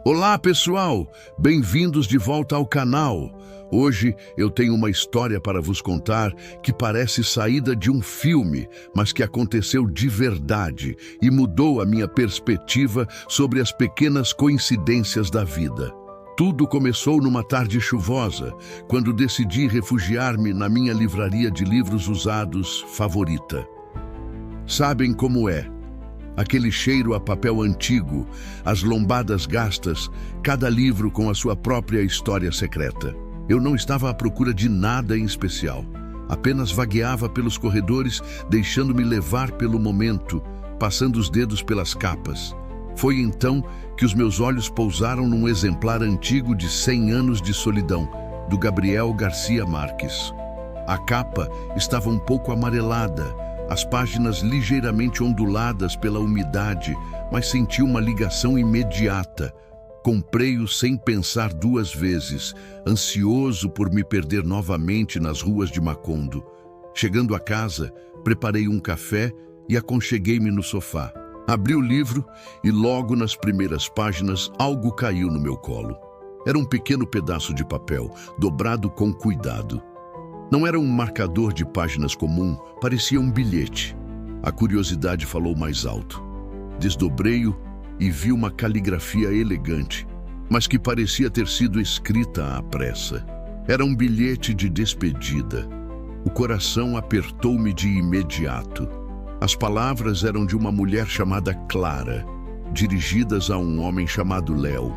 Olá, pessoal! Bem-vindos de volta ao canal. Hoje eu tenho uma história para vos contar que parece saída de um filme, mas que aconteceu de verdade e mudou a minha perspectiva sobre as pequenas coincidências da vida. Tudo começou numa tarde chuvosa, quando decidi refugiar-me na minha livraria de livros usados favorita. Sabem como é? Aquele cheiro a papel antigo, as lombadas gastas, cada livro com a sua própria história secreta. Eu não estava à procura de nada em especial. Apenas vagueava pelos corredores, deixando-me levar pelo momento, passando os dedos pelas capas. Foi então que os meus olhos pousaram num exemplar antigo de 100 anos de solidão, do Gabriel Garcia Marques. A capa estava um pouco amarelada, as páginas ligeiramente onduladas pela umidade, mas senti uma ligação imediata. Comprei-o sem pensar duas vezes, ansioso por me perder novamente nas ruas de Macondo. Chegando a casa, preparei um café e aconcheguei-me no sofá. Abri o livro e logo nas primeiras páginas algo caiu no meu colo. Era um pequeno pedaço de papel, dobrado com cuidado. Não era um marcador de páginas comum, parecia um bilhete. A curiosidade falou mais alto. Desdobrei-o e vi uma caligrafia elegante, mas que parecia ter sido escrita à pressa. Era um bilhete de despedida. O coração apertou-me de imediato. As palavras eram de uma mulher chamada Clara, dirigidas a um homem chamado Léo.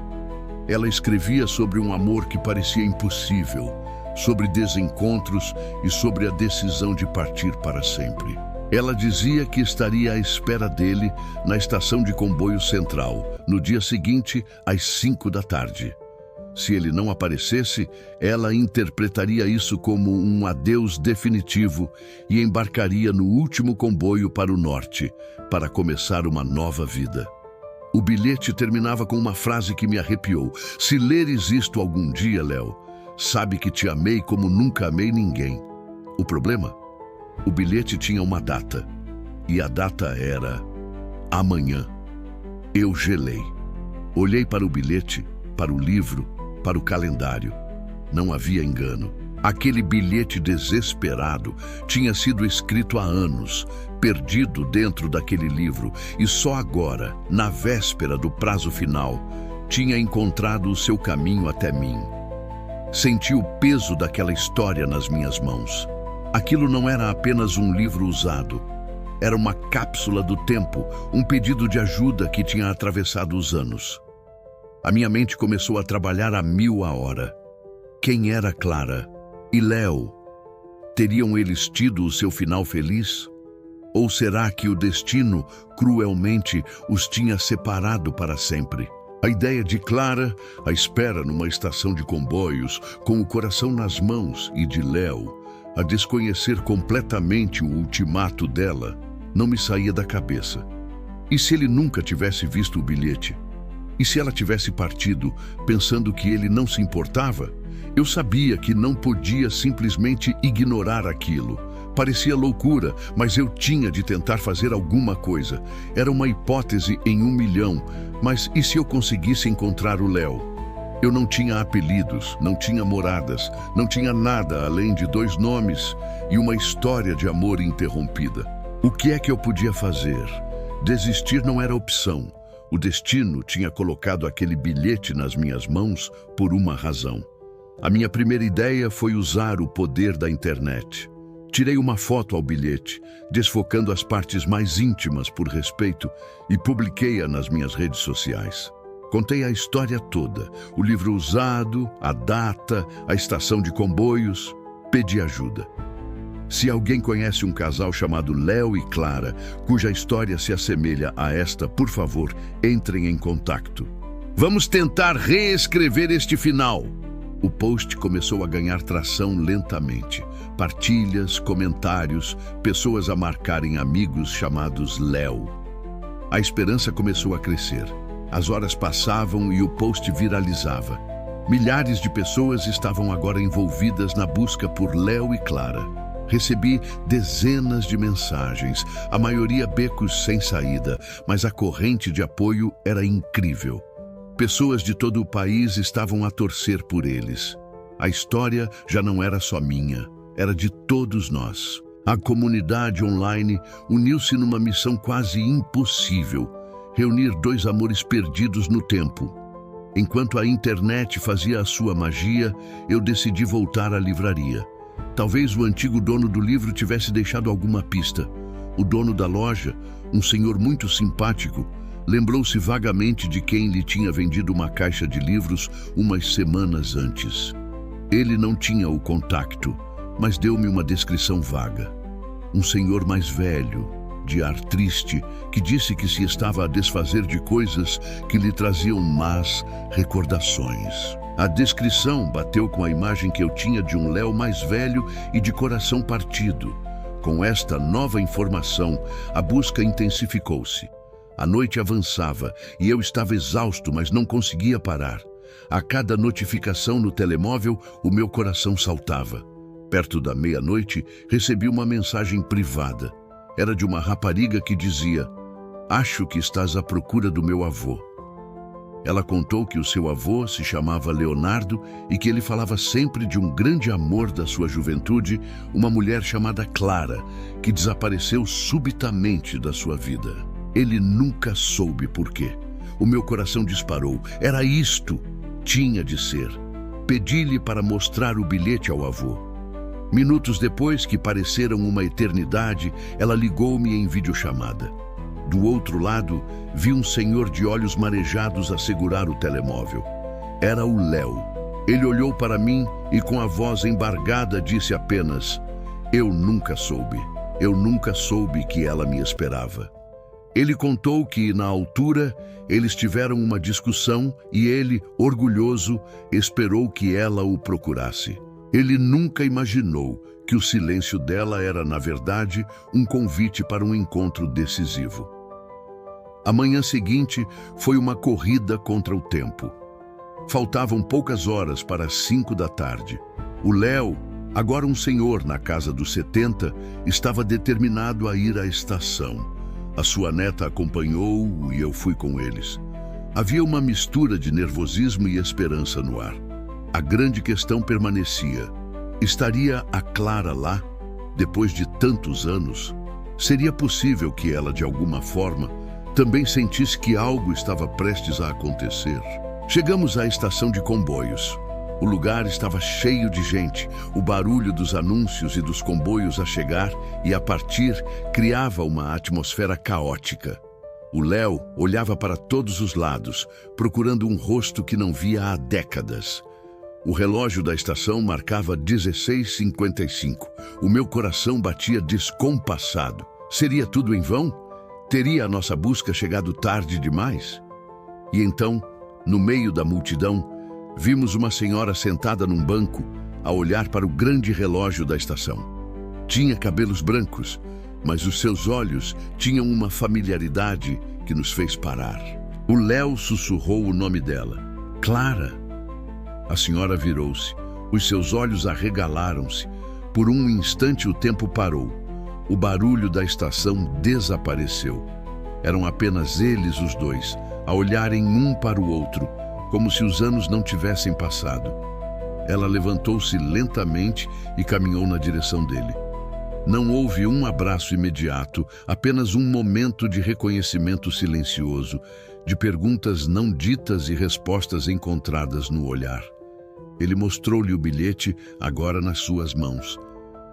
Ela escrevia sobre um amor que parecia impossível, sobre desencontros e sobre a decisão de partir para sempre. Ela dizia que estaria à espera dele na estação de comboio central, no dia seguinte, às 5 da tarde. Se ele não aparecesse, ela interpretaria isso como um adeus definitivo e embarcaria no último comboio para o norte, para começar uma nova vida. O bilhete terminava com uma frase que me arrepiou. Se leres isto algum dia, Léo, sabe que te amei como nunca amei ninguém. O problema? O bilhete tinha uma data, e a data era amanhã. Eu gelei. Olhei para o bilhete, para o livro, para o calendário. Não havia engano. Aquele bilhete desesperado tinha sido escrito há anos, perdido dentro daquele livro, e só agora, na véspera do prazo final, tinha encontrado o seu caminho até mim. Senti o peso daquela história nas minhas mãos. Aquilo não era apenas um livro usado. Era uma cápsula do tempo, um pedido de ajuda que tinha atravessado os anos. A minha mente começou a trabalhar a 1000 a hora. Quem era Clara? E Léo? Teriam eles tido o seu final feliz? Ou será que o destino, cruelmente, os tinha separado para sempre? A ideia de Clara, a espera numa estação de comboios, com o coração nas mãos, e de Léo, a desconhecer completamente o ultimato dela, não me saía da cabeça. E se ele nunca tivesse visto o bilhete? E se ela tivesse partido, pensando que ele não se importava? Eu sabia que não podia simplesmente ignorar aquilo. Parecia loucura, mas eu tinha de tentar fazer alguma coisa. Era uma hipótese em 1 milhão, mas e se eu conseguisse encontrar o Léo? Eu não tinha apelidos, não tinha moradas, não tinha nada além de 2 nomes e uma história de amor interrompida. O que é que eu podia fazer? Desistir não era opção. O destino tinha colocado aquele bilhete nas minhas mãos por uma razão. A minha primeira ideia foi usar o poder da internet. Tirei uma foto ao bilhete, desfocando as partes mais íntimas por respeito, e publiquei-a nas minhas redes sociais. Contei a história toda, o livro usado, a data, a estação de comboios. Pedi ajuda. Se alguém conhece um casal chamado Léo e Clara, cuja história se assemelha a esta, por favor, entrem em contato. Vamos tentar reescrever este final. O post começou a ganhar tração lentamente. Partilhas, comentários, pessoas a marcarem amigos chamados Léo. A esperança começou a crescer. As horas passavam e o post viralizava. Milhares de pessoas estavam agora envolvidas na busca por Léo e Clara. Recebi dezenas de mensagens, a maioria becos sem saída, mas a corrente de apoio era incrível. Pessoas de todo o país estavam a torcer por eles. A história já não era só minha, era de todos nós. A comunidade online uniu-se numa missão quase impossível: reunir dois amores perdidos no tempo. Enquanto a internet fazia a sua magia, eu decidi voltar à livraria. Talvez o antigo dono do livro tivesse deixado alguma pista. O dono da loja, um senhor muito simpático, lembrou-se vagamente de quem lhe tinha vendido uma caixa de livros umas semanas antes. Ele não tinha o contacto, mas deu-me uma descrição vaga. Um senhor mais velho, de ar triste, que disse que se estava a desfazer de coisas que lhe traziam más recordações. A descrição bateu com a imagem que eu tinha de um Léo mais velho e de coração partido. Com esta nova informação, a busca intensificou-se. A noite avançava e eu estava exausto, mas não conseguia parar. A cada notificação no telemóvel, o meu coração saltava. Perto da meia-noite, recebi uma mensagem privada. Era de uma rapariga que dizia: "Acho que estás à procura do meu avô." Ela contou que o seu avô se chamava Leonardo e que ele falava sempre de um grande amor da sua juventude, uma mulher chamada Clara, que desapareceu subitamente da sua vida. Ele nunca soube por quê. O meu coração disparou. Era isto. Tinha de ser. Pedi-lhe para mostrar o bilhete ao avô. Minutos depois, que pareceram uma eternidade, ela ligou-me em videochamada. Do outro lado, vi um senhor de olhos marejados a segurar o telemóvel. Era o Léo. Ele olhou para mim e, com a voz embargada, disse apenas: "Eu nunca soube. Eu nunca soube que ela me esperava." Ele contou que, na altura, eles tiveram uma discussão e ele, orgulhoso, esperou que ela o procurasse. Ele nunca imaginou que o silêncio dela era, na verdade, um convite para um encontro decisivo. A manhã seguinte foi uma corrida contra o tempo. Faltavam poucas horas para as 5 da tarde. O Léo, agora um senhor na casa dos 70, estava determinado a ir à estação. A sua neta acompanhou-o e eu fui com eles. Havia uma mistura de nervosismo e esperança no ar. A grande questão permanecia: estaria a Clara lá, depois de tantos anos? Seria possível que ela, de alguma forma, também sentisse que algo estava prestes a acontecer? Chegamos à estação de comboios. O lugar estava cheio de gente. O barulho dos anúncios e dos comboios a chegar e a partir criava uma atmosfera caótica. O Léo olhava para todos os lados, procurando um rosto que não via há décadas. O relógio da estação marcava 16h55. O meu coração batia descompassado. Seria tudo em vão? Teria a nossa busca chegado tarde demais? E então, no meio da multidão, vimos uma senhora sentada num banco, a olhar para o grande relógio da estação. Tinha cabelos brancos, mas os seus olhos tinham uma familiaridade que nos fez parar. O Léo sussurrou o nome dela: "Clara." A senhora virou-se. Os seus olhos arregalaram-se. Por um instante o tempo parou. O barulho da estação desapareceu. Eram apenas eles os dois, a olharem um para o outro, como se os anos não tivessem passado. Ela levantou-se lentamente e caminhou na direção dele. Não houve um abraço imediato, apenas um momento de reconhecimento silencioso, de perguntas não ditas e respostas encontradas no olhar. Ele mostrou-lhe o bilhete, agora nas suas mãos.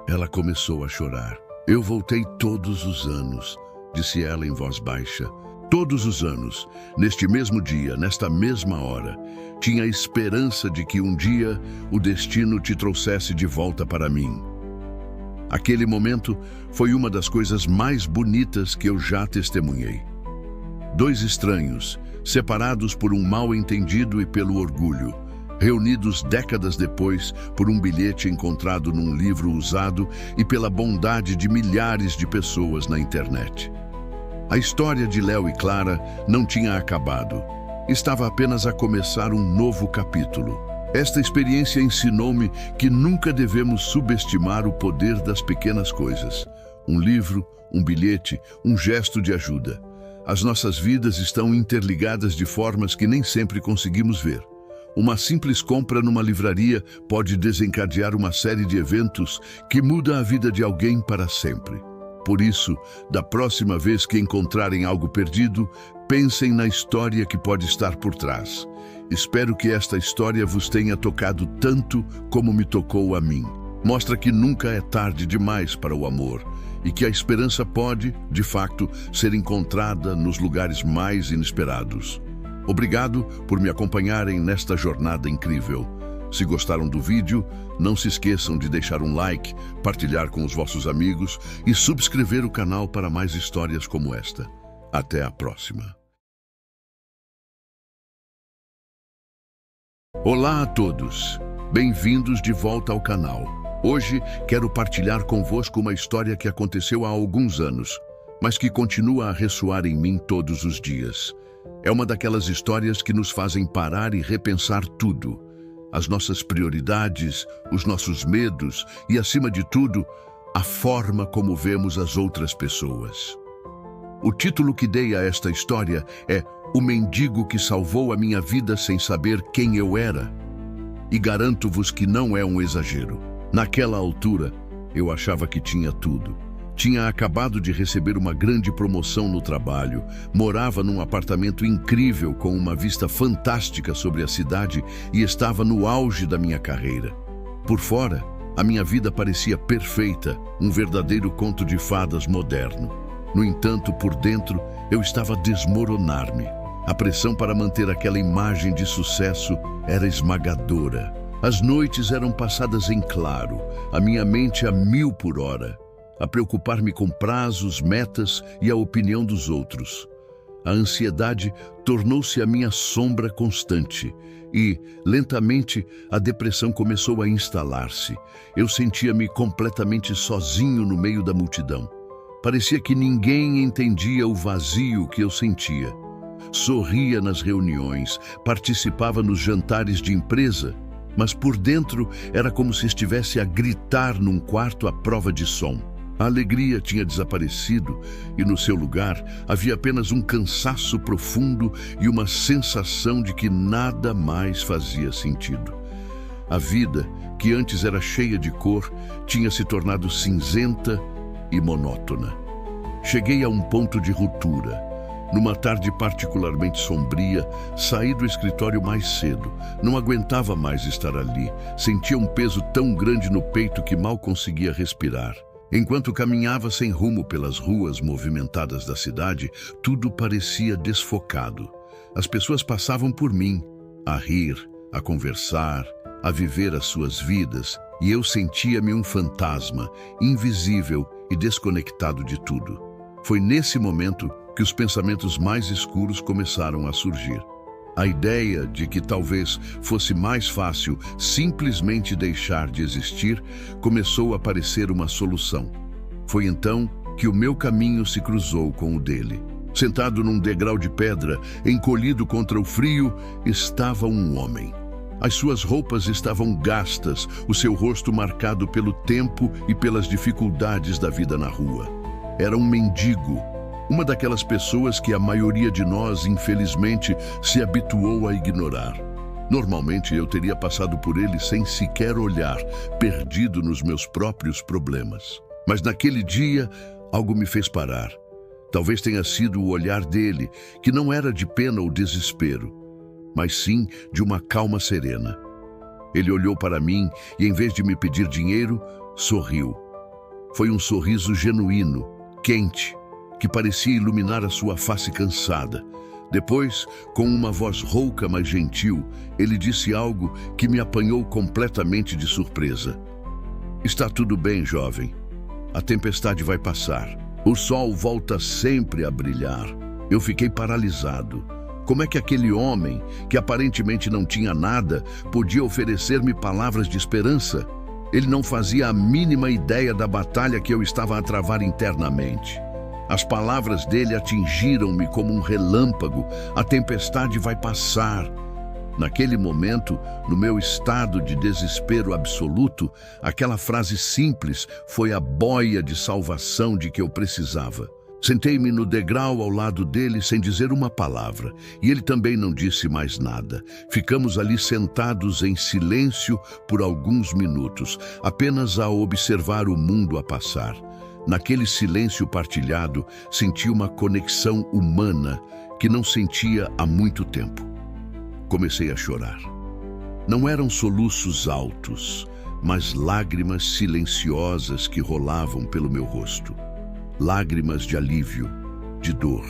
Ela começou a chorar. "Eu voltei todos os anos", disse ela em voz baixa. "Todos os anos, neste mesmo dia, nesta mesma hora, tinha a esperança de que um dia o destino te trouxesse de volta para mim." Aquele momento foi uma das coisas mais bonitas que eu já testemunhei. Dois estranhos, separados por um mal-entendido e pelo orgulho, reunidos décadas depois por um bilhete encontrado num livro usado e pela bondade de milhares de pessoas na internet. A história de Léo e Clara não tinha acabado. Estava apenas a começar um novo capítulo. Esta experiência ensinou-me que nunca devemos subestimar o poder das pequenas coisas. Um livro, um bilhete, um gesto de ajuda. As nossas vidas estão interligadas de formas que nem sempre conseguimos ver. Uma simples compra numa livraria pode desencadear uma série de eventos que muda a vida de alguém para sempre. Por isso, da próxima vez que encontrarem algo perdido, pensem na história que pode estar por trás. Espero que esta história vos tenha tocado tanto como me tocou a mim. Mostra que nunca é tarde demais para o amor e que a esperança pode, de fato, ser encontrada nos lugares mais inesperados. Obrigado por me acompanharem nesta jornada incrível. Se gostaram do vídeo, não se esqueçam de deixar um like, partilhar com os vossos amigos e subscrever o canal para mais histórias como esta. Até a próxima. Olá a todos! Bem-vindos de volta ao canal. Hoje quero partilhar convosco uma história que aconteceu há alguns anos, mas que continua a ressoar em mim todos os dias. É uma daquelas histórias que nos fazem parar e repensar tudo. As nossas prioridades, os nossos medos e, acima de tudo, a forma como vemos as outras pessoas. O título que dei a esta história é O Mendigo que Salvou a Minha Vida Sem Saber Quem Eu Era. E garanto-vos que não é um exagero. Naquela altura, eu achava que tinha tudo. Tinha acabado de receber uma grande promoção no trabalho, morava num apartamento incrível com uma vista fantástica sobre a cidade e estava no auge da minha carreira. Por fora, a minha vida parecia perfeita, um verdadeiro conto de fadas moderno. No entanto, por dentro, eu estava a desmoronar-me. A pressão para manter aquela imagem de sucesso era esmagadora. As noites eram passadas em claro, a minha mente a 1000 por hora. A preocupar-me com prazos, metas e a opinião dos outros. A ansiedade tornou-se a minha sombra constante e, lentamente, a depressão começou a instalar-se. Eu sentia-me completamente sozinho no meio da multidão. Parecia que ninguém entendia o vazio que eu sentia. Sorria nas reuniões, participava nos jantares de empresa, mas por dentro era como se estivesse a gritar num quarto à prova de som. A alegria tinha desaparecido e, no seu lugar, havia apenas um cansaço profundo e uma sensação de que nada mais fazia sentido. A vida, que antes era cheia de cor, tinha se tornado cinzenta e monótona. Cheguei a um ponto de ruptura. Numa tarde particularmente sombria, saí do escritório mais cedo. Não aguentava mais estar ali. Sentia um peso tão grande no peito que mal conseguia respirar. Enquanto caminhava sem rumo pelas ruas movimentadas da cidade, tudo parecia desfocado. As pessoas passavam por mim, a rir, a conversar, a viver as suas vidas, e eu sentia-me um fantasma, invisível e desconectado de tudo. Foi nesse momento que os pensamentos mais escuros começaram a surgir. A ideia de que talvez fosse mais fácil simplesmente deixar de existir começou a parecer uma solução. Foi então que o meu caminho se cruzou com o dele. Sentado num degrau de pedra, encolhido contra o frio, estava um homem. As suas roupas estavam gastas, o seu rosto marcado pelo tempo e pelas dificuldades da vida na rua. Era um mendigo. Uma daquelas pessoas que a maioria de nós, infelizmente, se habituou a ignorar. Normalmente eu teria passado por ele sem sequer olhar, perdido nos meus próprios problemas. Mas naquele dia, algo me fez parar. Talvez tenha sido o olhar dele, que não era de pena ou desespero, mas sim de uma calma serena. Ele olhou para mim e, em vez de me pedir dinheiro, sorriu. Foi um sorriso genuíno, quente, que parecia iluminar a sua face cansada. Depois, com uma voz rouca, mas gentil, ele disse algo que me apanhou completamente de surpresa. Está tudo bem, jovem. A tempestade vai passar. O sol volta sempre a brilhar. Eu fiquei paralisado. Como é que aquele homem, que aparentemente não tinha nada, podia oferecer-me palavras de esperança? Ele não fazia a mínima ideia da batalha que eu estava a travar internamente. As palavras dele atingiram-me como um relâmpago. A tempestade vai passar. Naquele momento, no meu estado de desespero absoluto, aquela frase simples foi a boia de salvação de que eu precisava. Sentei-me no degrau ao lado dele sem dizer uma palavra, e ele também não disse mais nada. Ficamos ali sentados em silêncio por alguns minutos, apenas a observar o mundo a passar. Naquele silêncio partilhado, senti uma conexão humana que não sentia há muito tempo. Comecei a chorar. Não eram soluços altos, mas lágrimas silenciosas que rolavam pelo meu rosto. Lágrimas de alívio, de dor,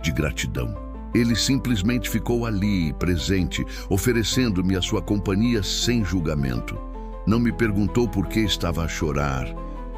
de gratidão. Ele simplesmente ficou ali, presente, oferecendo-me a sua companhia sem julgamento. Não me perguntou por que estava a chorar.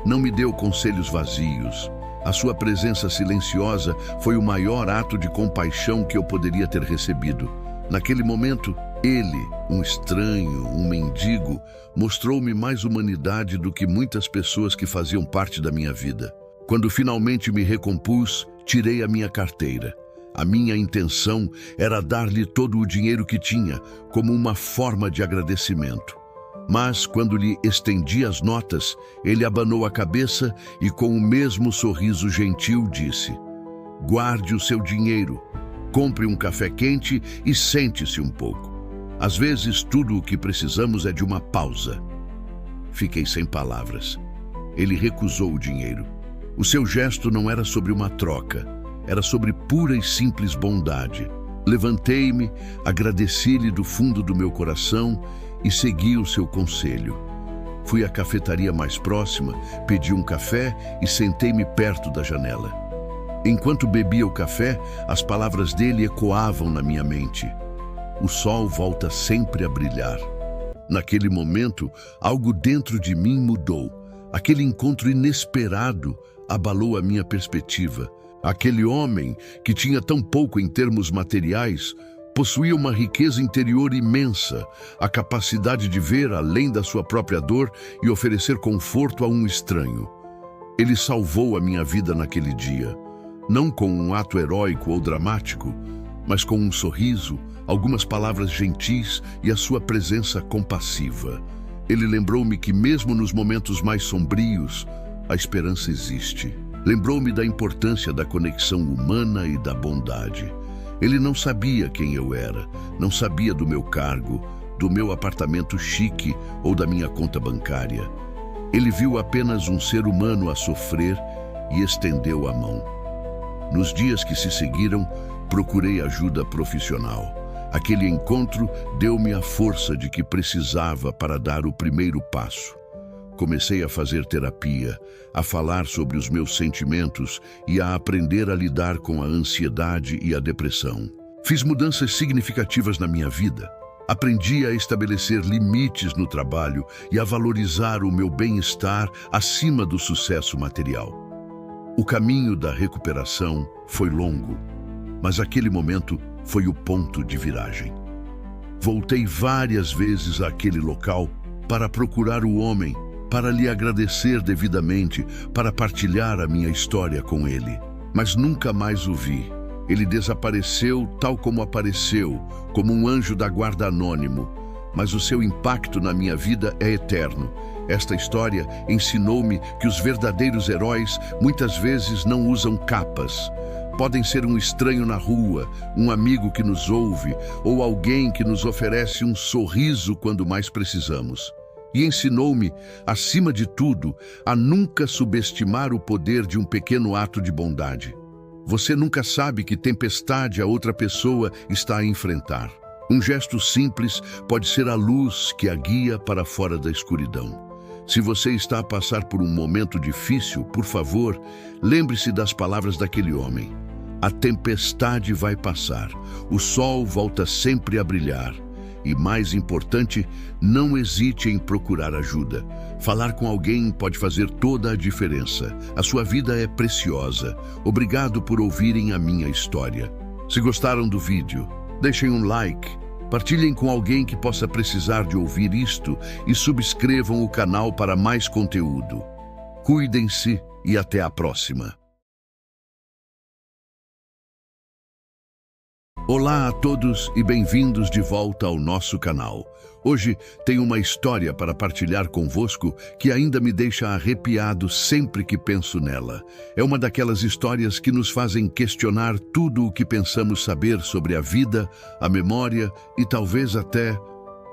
Não me deu conselhos vazios. A sua presença silenciosa foi o maior ato de compaixão que eu poderia ter recebido. Naquele momento, ele, um estranho, um mendigo, mostrou-me mais humanidade do que muitas pessoas que faziam parte da minha vida. Quando finalmente me recompus, tirei a minha carteira. A minha intenção era dar-lhe todo o dinheiro que tinha, como uma forma de agradecimento. Mas, quando lhe estendi as notas, ele abanou a cabeça e, com o mesmo sorriso gentil, disse: "Guarde o seu dinheiro, compre um café quente e sente-se um pouco. Às vezes, tudo o que precisamos é de uma pausa." Fiquei sem palavras. Ele recusou o dinheiro. O seu gesto não era sobre uma troca, era sobre pura e simples bondade. Levantei-me, agradeci-lhe do fundo do meu coração e segui o seu conselho. Fui à cafetaria mais próxima, pedi um café e sentei-me perto da janela. Enquanto bebia o café, as palavras dele ecoavam na minha mente. O sol volta sempre a brilhar. Naquele momento, algo dentro de mim mudou. Aquele encontro inesperado abalou a minha perspectiva. Aquele homem, que tinha tão pouco em termos materiais, possuía uma riqueza interior imensa, a capacidade de ver além da sua própria dor e oferecer conforto a um estranho. Ele salvou a minha vida naquele dia, não com um ato heróico ou dramático, mas com um sorriso, algumas palavras gentis e a sua presença compassiva. Ele lembrou-me que mesmo nos momentos mais sombrios, a esperança existe. Lembrou-me da importância da conexão humana e da bondade. Ele não sabia quem eu era, não sabia do meu cargo, do meu apartamento chique ou da minha conta bancária. Ele viu apenas um ser humano a sofrer e estendeu a mão. Nos dias que se seguiram, procurei ajuda profissional. Aquele encontro deu-me a força de que precisava para dar o primeiro passo. Comecei a fazer terapia, a falar sobre os meus sentimentos e a aprender a lidar com a ansiedade e a depressão. Fiz mudanças significativas na minha vida. Aprendi a estabelecer limites no trabalho e a valorizar o meu bem-estar acima do sucesso material. O caminho da recuperação foi longo, mas aquele momento foi o ponto de viragem. Voltei várias vezes àquele local para procurar o homem, para lhe agradecer devidamente, para partilhar a minha história com ele. Mas nunca mais o vi. Ele desapareceu tal como apareceu, como um anjo da guarda anônimo. Mas o seu impacto na minha vida é eterno. Esta história ensinou-me que os verdadeiros heróis muitas vezes não usam capas. Podem ser um estranho na rua, um amigo que nos ouve, ou alguém que nos oferece um sorriso quando mais precisamos. E ensinou-me, acima de tudo, a nunca subestimar o poder de um pequeno ato de bondade. Você nunca sabe que tempestade a outra pessoa está a enfrentar. Um gesto simples pode ser a luz que a guia para fora da escuridão. Se você está a passar por um momento difícil, por favor, lembre-se das palavras daquele homem. A tempestade vai passar, o sol volta sempre a brilhar. E mais importante, não hesite em procurar ajuda. Falar com alguém pode fazer toda a diferença. A sua vida é preciosa. Obrigado por ouvirem a minha história. Se gostaram do vídeo, deixem um like, partilhem com alguém que possa precisar de ouvir isto e subscrevam o canal para mais conteúdo. Cuidem-se e até a próxima. Olá a todos e bem-vindos de volta ao nosso canal. Hoje tenho uma história para partilhar convosco que ainda me deixa arrepiado sempre que penso nela. É uma daquelas histórias que nos fazem questionar tudo o que pensamos saber sobre a vida, a memória e talvez até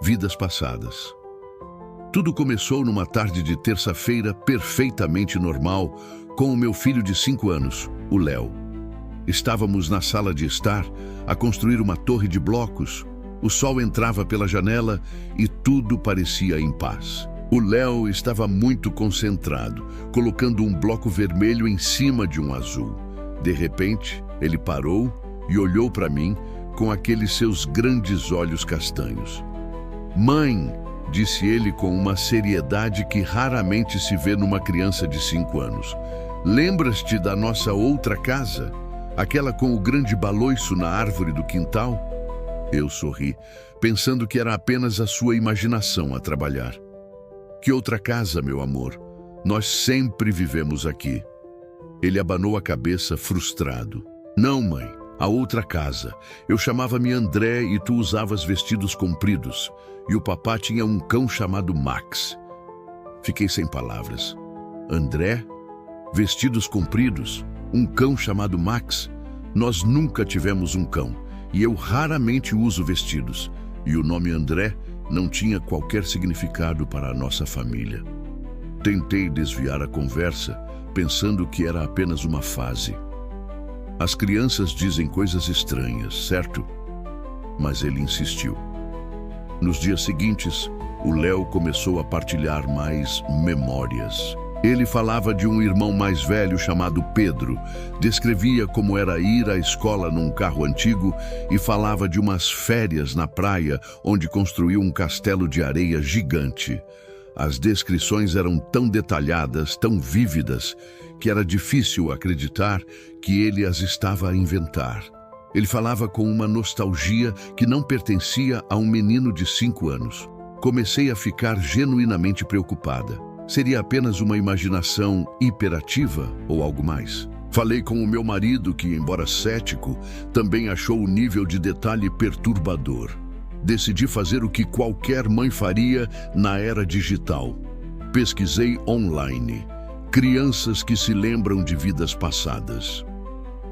vidas passadas. Tudo começou numa tarde de terça-feira perfeitamente normal com o meu filho de 5 anos, o Léo. Estávamos na sala de estar a construir uma torre de blocos. O sol entrava pela janela e tudo parecia em paz. O Léo estava muito concentrado, colocando um bloco vermelho em cima de um azul. De repente, ele parou e olhou para mim com aqueles seus grandes olhos castanhos. "Mãe", disse ele com uma seriedade que raramente se vê numa criança de 5 anos. "Lembras-te da nossa outra casa? Aquela com o grande baloiço na árvore do quintal?" Eu sorri, pensando que era apenas a sua imaginação a trabalhar. "Que outra casa, meu amor? Nós sempre vivemos aqui." Ele abanou a cabeça, frustrado. "Não, mãe, a outra casa. Eu chamava-me André e tu usavas vestidos compridos. E o papá tinha um cão chamado Max." Fiquei sem palavras. André? Vestidos compridos? Um cão chamado Max? Nós nunca tivemos um cão, e eu raramente uso vestidos. E o nome André não tinha qualquer significado para a nossa família. Tentei desviar a conversa, pensando que era apenas uma fase. "As crianças dizem coisas estranhas, certo?" Mas ele insistiu. Nos dias seguintes, o Léo começou a partilhar mais memórias. Ele falava de um irmão mais velho chamado Pedro, descrevia como era ir à escola num carro antigo e falava de umas férias na praia onde construiu um castelo de areia gigante. As descrições eram tão detalhadas, tão vívidas, que era difícil acreditar que ele as estava a inventar. Ele falava com uma nostalgia que não pertencia a um menino de 5 anos. Comecei a ficar genuinamente preocupada. Seria apenas uma imaginação hiperativa ou algo mais? Falei com o meu marido que, embora cético, também achou o nível de detalhe perturbador. Decidi fazer o que qualquer mãe faria na era digital. Pesquisei online. Crianças que se lembram de vidas passadas.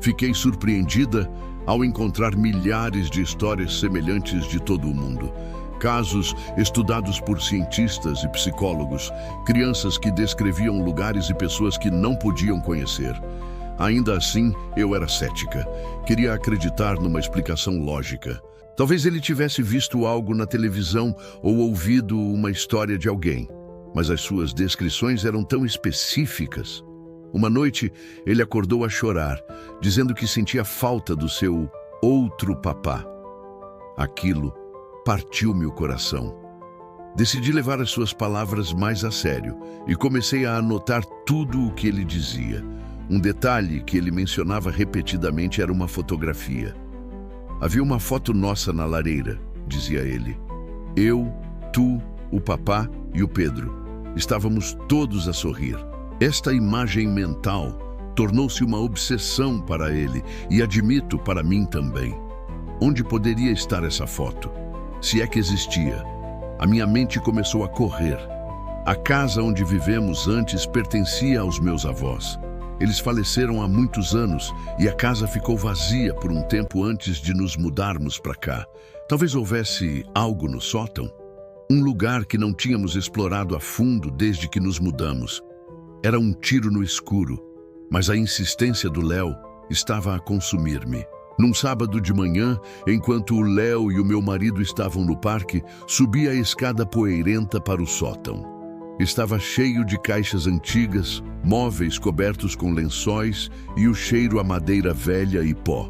Fiquei surpreendida ao encontrar milhares de histórias semelhantes de todo o mundo. Casos estudados por cientistas e psicólogos, crianças que descreviam lugares e pessoas que não podiam conhecer. Ainda assim, eu era cética. Queria acreditar numa explicação lógica. Talvez ele tivesse visto algo na televisão ou ouvido uma história de alguém, mas as suas descrições eram tão específicas. Uma noite, ele acordou a chorar, dizendo que sentia falta do seu outro papá. Aquilo partiu-me o coração. Decidi levar as suas palavras mais a sério e comecei a anotar tudo o que ele dizia. Um detalhe que ele mencionava repetidamente era uma fotografia. "Havia uma foto nossa na lareira", dizia ele. "Eu, tu, o papá e o Pedro. Estávamos todos a sorrir." Esta imagem mental tornou-se uma obsessão para ele e, admito, para mim também. Onde poderia estar essa foto? Se é que existia. A minha mente começou a correr. A casa onde vivemos antes pertencia aos meus avós. Eles faleceram há muitos anos e a casa ficou vazia por um tempo antes de nos mudarmos para cá. Talvez houvesse algo no sótão. Um lugar que não tínhamos explorado a fundo desde que nos mudamos. Era um tiro no escuro, mas a insistência do Léo estava a consumir-me. Num sábado de manhã, enquanto o Léo e o meu marido estavam no parque, subi a escada poeirenta para o sótão. Estava cheio de caixas antigas, móveis cobertos com lençóis e o cheiro a madeira velha e pó.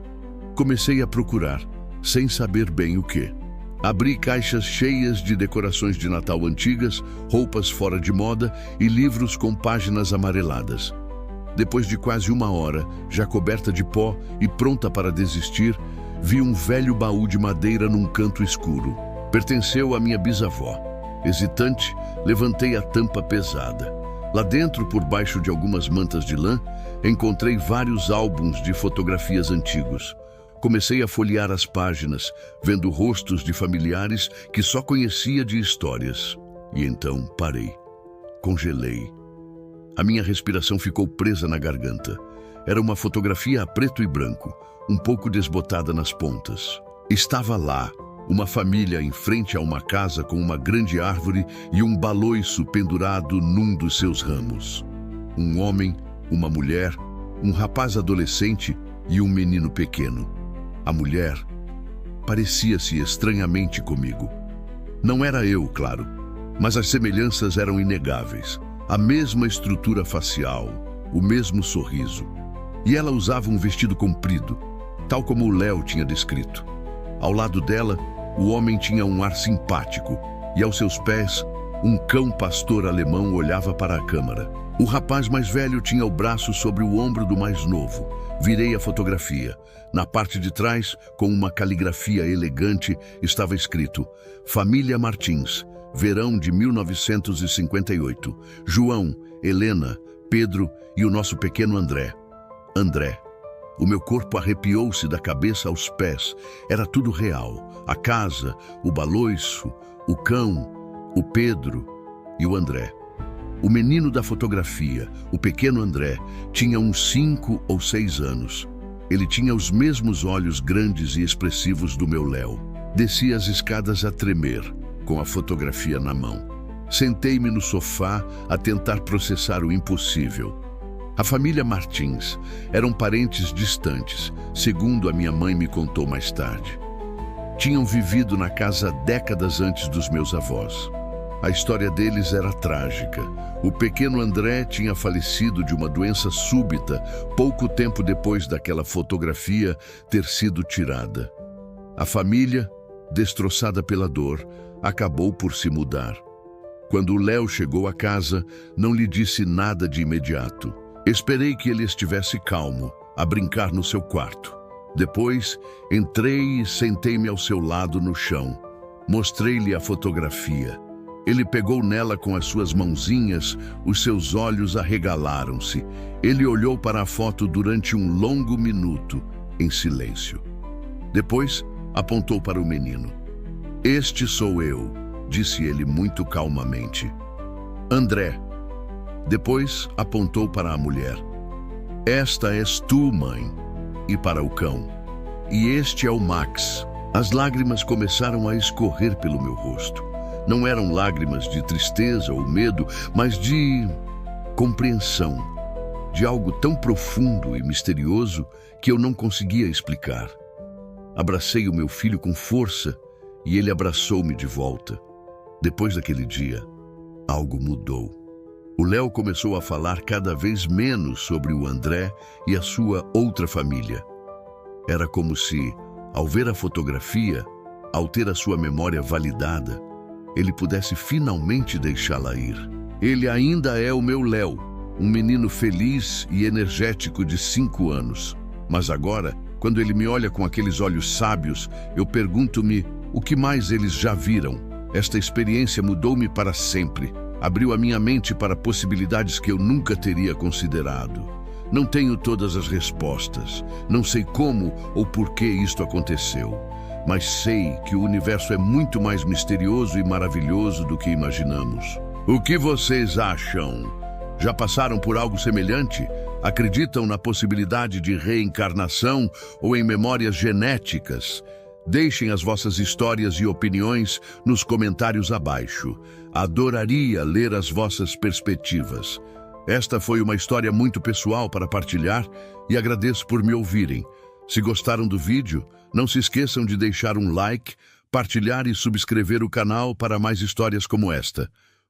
Comecei a procurar, sem saber bem o que. Abri caixas cheias de decorações de Natal antigas, roupas fora de moda e livros com páginas amareladas. Depois de quase 1 hora, já coberta de pó e pronta para desistir, vi um velho baú de madeira num canto escuro. Pertenceu à minha bisavó. Hesitante, levantei a tampa pesada. Lá dentro, por baixo de algumas mantas de lã, encontrei vários álbuns de fotografias antigos. Comecei a folhear as páginas, vendo rostos de familiares que só conhecia de histórias. E então parei. Congelei. A minha respiração ficou presa na garganta. Era uma fotografia a preto e branco, um pouco desbotada nas pontas. Estava lá, uma família em frente a uma casa com uma grande árvore e um baloiço pendurado num dos seus ramos. Um homem, uma mulher, um rapaz adolescente e um menino pequeno. A mulher parecia-se estranhamente comigo. Não era eu, claro, mas as semelhanças eram inegáveis. A mesma estrutura facial, o mesmo sorriso. E ela usava um vestido comprido, tal como o Léo tinha descrito. Ao lado dela, o homem tinha um ar simpático e aos seus pés, um cão pastor alemão olhava para a câmara. O rapaz mais velho tinha o braço sobre o ombro do mais novo. Virei a fotografia. Na parte de trás, com uma caligrafia elegante, estava escrito: Família Martins, verão de 1958. João, Helena, Pedro e o nosso pequeno André. André. O meu corpo arrepiou-se da cabeça aos pés. Era tudo real. A casa, o baloiço, o cão, o Pedro e o André. O menino da fotografia, o pequeno André, tinha uns 5 ou 6 anos. Ele tinha os mesmos olhos grandes e expressivos do meu Léo. Desci as escadas a tremer, com a fotografia na mão. Sentei-me no sofá a tentar processar o impossível. A família Martins eram parentes distantes, segundo a minha mãe me contou mais tarde. Tinham vivido na casa décadas antes dos meus avós. A história deles era trágica. O pequeno André tinha falecido de uma doença súbita pouco tempo depois daquela fotografia ter sido tirada. A família, destroçada pela dor, acabou por se mudar. Quando o Léo chegou à casa, não lhe disse nada de imediato. Esperei que ele estivesse calmo, a brincar no seu quarto. Depois, entrei e sentei-me ao seu lado no chão. Mostrei-lhe a fotografia. Ele pegou nela com as suas mãozinhas, os seus olhos arregalaram-se. Ele olhou para a foto durante um longo minuto, em silêncio. Depois, apontou para o menino. Este sou eu, disse ele muito calmamente. André. Depois, apontou para a mulher. Esta és tu, mãe. E para o cão. E este é o Max. As lágrimas começaram a escorrer pelo meu rosto. Não eram lágrimas de tristeza ou medo, mas de compreensão, de algo tão profundo e misterioso que eu não conseguia explicar. Abracei o meu filho com força e ele abraçou-me de volta. Depois daquele dia, algo mudou. O Léo começou a falar cada vez menos sobre o André e a sua outra família. Era como se, ao ver a fotografia, ao ter a sua memória validada, ele pudesse finalmente deixá-la ir. Ele ainda é o meu Léo, um menino feliz e energético de 5 anos. Mas agora, quando ele me olha com aqueles olhos sábios, eu pergunto-me o que mais eles já viram. Esta experiência mudou-me para sempre. Abriu a minha mente para possibilidades que eu nunca teria considerado. Não tenho todas as respostas. Não sei como ou por que isto aconteceu. Mas sei que o universo é muito mais misterioso e maravilhoso do que imaginamos. O que vocês acham? Já passaram por algo semelhante? Acreditam na possibilidade de reencarnação ou em memórias genéticas? Deixem as vossas histórias e opiniões nos comentários abaixo. Adoraria ler as vossas perspectivas. Esta foi uma história muito pessoal para partilhar e agradeço por me ouvirem. Se gostaram do vídeo, não se esqueçam de deixar um like, partilhar e subscrever o canal para mais histórias como esta.